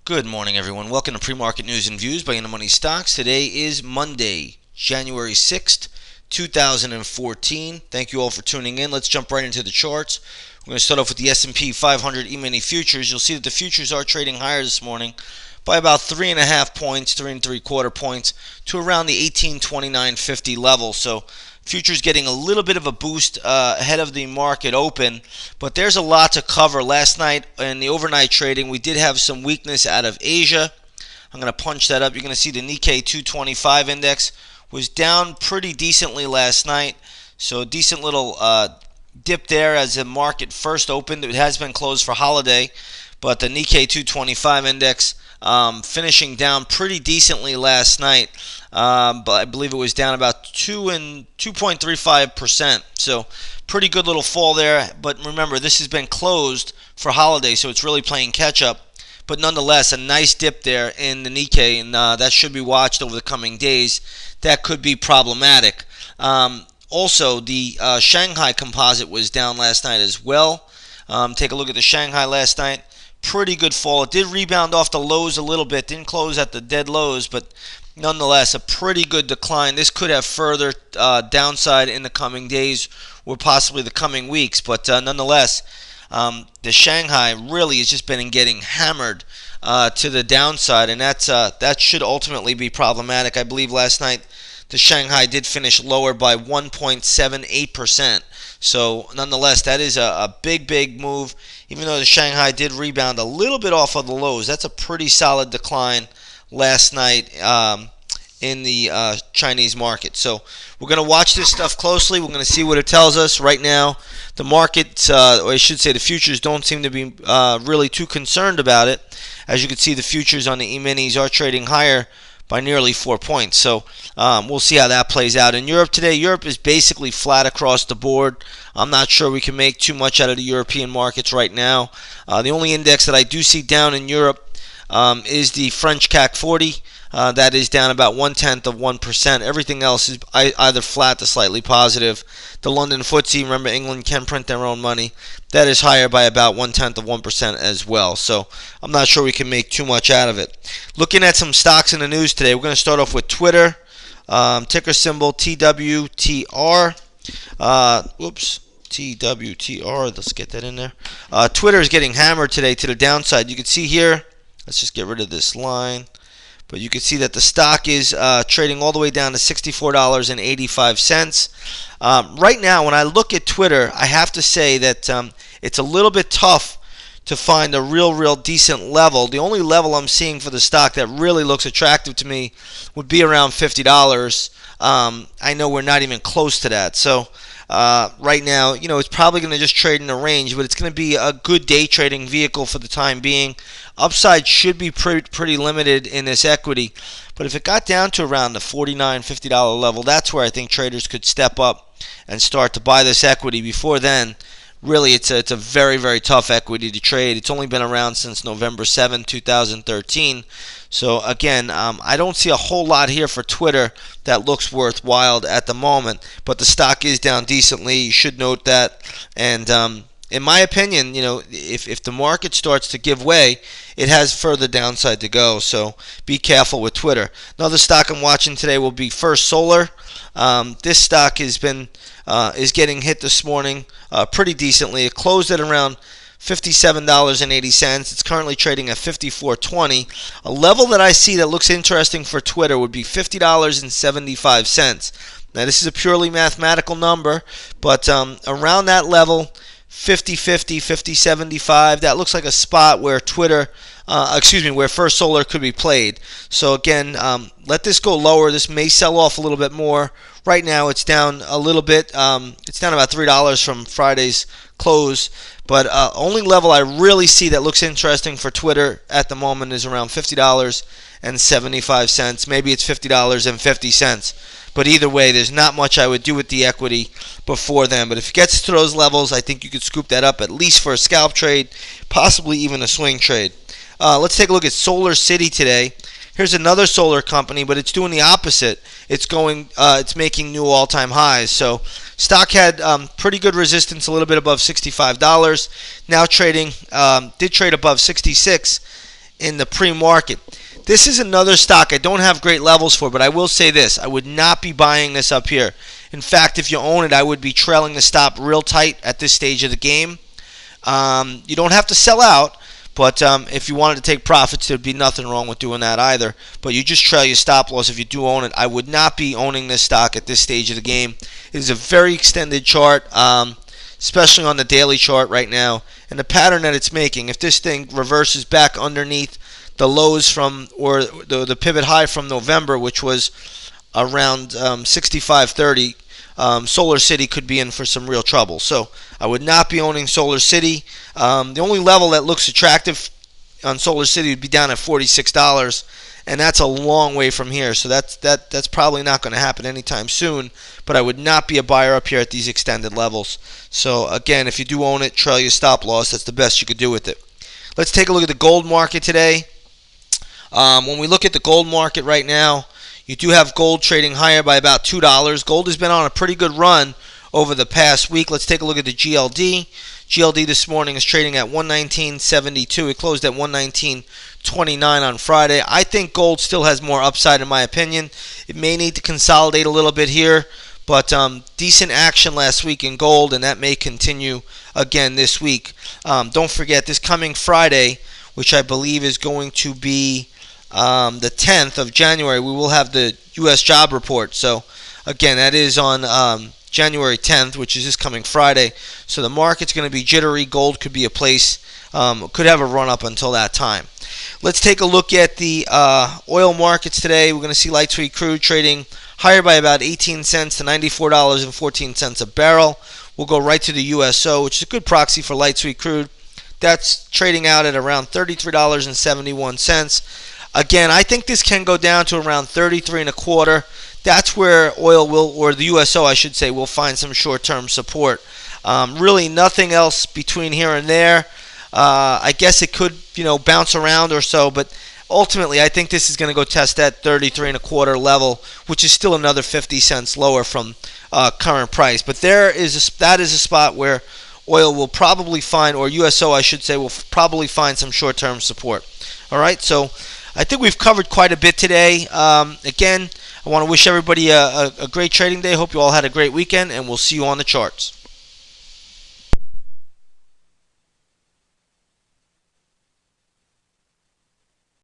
Good morning, everyone. Welcome to Pre-Market News and Views by In the Money Stocks. Today is Monday, January 6th, 2014. Thank you all for tuning in. Let's jump right into the charts. We're going to start off with the S&P 500 E-mini futures. You'll see that the futures are trading higher this morning by about 3.5 points, 3.75 points, to around the 1829.50 level. So futures getting a little bit of a boost ahead of the market open, but there's a lot to cover. Last night in the overnight trading, we did have some weakness out of Asia. I'm going to punch that up. You're going to see the Nikkei 225 index was down pretty decently last night. So a decent little dip there as the market first opened. It has been closed for holiday, but the Nikkei 225 index finishing down pretty decently last night. But I believe it was down about 2.35%. So pretty good little fall there. But remember, this has been closed for holiday, so it's really playing catch up. But nonetheless, a nice dip there in the Nikkei, and that should be watched over the coming days. That could be problematic. Also, the Shanghai Composite was down last night as well. Take a look at the Shanghai last night. Pretty good fall. It did rebound off the lows a little bit. Didn't close at the dead lows, but nonetheless, a pretty good decline. This could have further downside in the coming days or possibly the coming weeks. But nonetheless, the Shanghai really has just been getting hammered to the downside, and that should ultimately be problematic. I believe last night the Shanghai did finish lower by 1.78%. So nonetheless, that is a big move. Even though the Shanghai did rebound a little bit off of the lows, that's a pretty solid decline last night in the Chinese market. So we're going to watch this stuff closely. We're going to see what it tells us. Right now, the market, or I should say the futures, don't seem to be really too concerned about it. As you can see, the futures on the E-minis are trading higher by nearly 4 points. So we'll see how that plays out. In Europe today, Europe is basically flat across the board. I'm not sure we can make too much out of the European markets right now. The only index that I do see down in Europe is the French CAC 40. That is down about 0.1%. Everything else is either flat to slightly positive. The London FTSE, remember England can print their own money, that is higher by about 0.1% as well. So I'm not sure we can make too much out of it. Looking at some stocks in the news today, we're going to start off with Twitter, ticker symbol TWTR. TWTR, let's get that in there. Twitter is getting hammered today to the downside. You can see here, let's just get rid of this line. But you can see that the stock is trading all the way down to $64.85. Right now, when I look at Twitter, I have to say that it's a little bit tough to find a real decent level. The only level I'm seeing for the stock that really looks attractive to me would be around $50. I know we're not even close to that. So right now, it's probably going to just trade in a range, but it's going to be a good day trading vehicle for the time being. Upside should be pretty limited in this equity, but if it got down to around the $49, $50 level, that's where I think traders could step up and start to buy this equity. Before then, really, it's a very tough equity to trade. It's only been around since November 7, 2013. So again, I don't see a whole lot here for Twitter that looks worthwhile at the moment, but the stock is down decently. You should note that. And in my opinion, if the market starts to give way, it has further downside to go. So be careful with Twitter. Another stock I'm watching today will be First Solar. This stock has been is getting hit this morning pretty decently. It closed at around $57.80. It's currently trading at $54.20. A level that I see that looks interesting for Twitter would be $50.75. Now, this is a purely mathematical number, but around that level, 50-50, 50-75, that looks like a spot where where First Solar could be played. So again, let this go lower. This may sell off a little bit more. Right now, it's down a little bit. It's down about $3 from Friday's close. But only level I really see that looks interesting for Twitter at the moment is around $50.75. Maybe it's $50.50. But either way, there's not much I would do with the equity before then. But if it gets to those levels, I think you could scoop that up at least for a scalp trade, possibly even a swing trade. Let's take a look at Solar City today. Here's another solar company, but it's doing the opposite. It's making new all-time highs. So stock had pretty good resistance, a little bit above $65. Now did trade above $66. in the pre-market. This is another stock I don't have great levels for, but I will say this. I would not be buying this up here. In fact, if you own it, I would be trailing the stop real tight at this stage of the game. You don't have to sell out, but if you wanted to take profits, there'd be nothing wrong with doing that either. But you just trail your stop loss if you do own it. I would not be owning this stock at this stage of the game. It is a very extended chart, especially on the daily chart right now. And the pattern that it's making, if this thing reverses back underneath the lows from, or the pivot high from November, which was around 65.30, Solar City could be in for some real trouble. So I would not be owning Solar City. The only level that looks attractive on Solar City would be down at $46, and that's a long way from here. So that's probably not going to happen anytime soon. But I would not be a buyer up here at these extended levels. So again, if you do own it, trail your stop loss. That's the best you could do with it. Let's take a look at the gold market today. When we look at the gold market right now, you do have gold trading higher by about $2. Gold has been on a pretty good run over the past week. Let's take a look at the GLD. GLD this morning is trading at 119.72. It closed at 119.29 on Friday. I think gold still has more upside in my opinion. It may need to consolidate a little bit here, but decent action last week in gold, and that may continue again this week. Don't forget, this coming Friday, which I believe is going to be the 10th of January, we will have the U.S. job report. So again, that is on January 10th, which is this coming Friday. So the market's going to be jittery. Gold could be a place, could have a run up until that time. Let's take a look at the oil markets today. We're going to see light sweet crude trading higher by about 18 cents to $94.14 a barrel. We'll go right to the USO, which is a good proxy for light sweet crude. That's trading out at around $33.71. Again, I think this can go down to around 33 and a quarter. That's where oil will, or the USO I should say, will find some short-term support. Really nothing else between here and there. I guess it could, bounce around or so, but ultimately I think this is going to go test that 33 and a quarter level, which is still another 50 cents lower from current price. But that is a spot where oil will probably find, or USO I should say, will probably find some short-term support. All right, so I think we've covered quite a bit today. Again, I want to wish everybody a great trading day. Hope you all had a great weekend, and we'll see you on the charts.